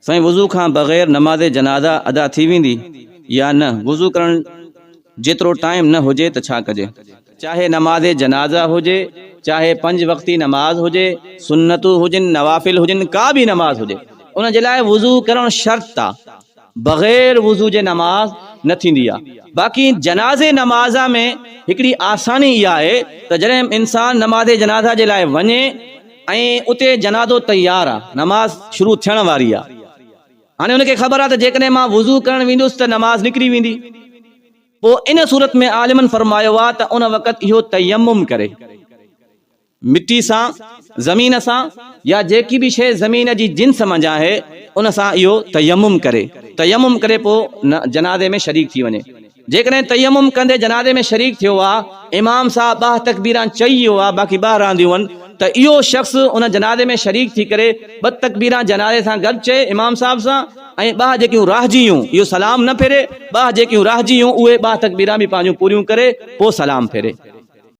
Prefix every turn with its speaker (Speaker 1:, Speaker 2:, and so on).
Speaker 1: साईं वज़ू खां बग़ैर नमाज़ जनाज़ा अदा थी वेंदी या न? वज़ू करण जेतिरो टाइम न हुजे त छा कजे? चाहे नमाज़ जनाज़ा हुजे, चाहे 5 वक्ती नमाज हुजे, सुन्नतूं हुजनि, नवाफ़िल हुजनि, का बि नमाज हुजे, उन जे लाइ वज़ू करणु शर्त आहे। बग़ैर वज़ू जे नमाज न थींदी आहे। बाक़ी जनाज़े नमाज़ा में हिकिड़ी आसानी इहा आहे त जॾहिं इंसान नमाज़ जनाज़ा जे लाइ वञे ऐं उते जनाज़ो तयारु आहे, नमाज़ शुरू थियण वारी आहे, हाणे उनखे ख़बर आहे त जेकॾहिं मां वज़ू करणु वेंदुसि त नमाज़ निकिरी वेंदी, पोइ इन सूरत में आलिमनि फरमायो आहे त उन वक़्तु इहो तयम्मुम करे, मिट्टी सां, ज़मीन सां या जेकी बि शइ ज़मीन जी जिन्स मंझि आहे उन सां इहो तयम्मुम करे पोइ जनाज़े में शरीक थी वञे। जेकॾहिं तयम्मुम कंदे जनाज़े में शरीक थियो आहे, इमाम साहब 2 तकबीरां चई वियो आहे, बाक़ी 2 रहंदियूं आहिनि, त इहो शख़्स उन जनाज़े में शरीक थी करे 2 तकबीरां जनाज़े सां गॾु चए इमाम साहब सां, ऐं 2 जेकियूं रहिजियूं इहो सलाम न फेरे, 2 जेकियूं रहिजियूं उहे 2 तकबीरां बि पंहिंजूं पूरियूं करे पोइ सलाम फेरे।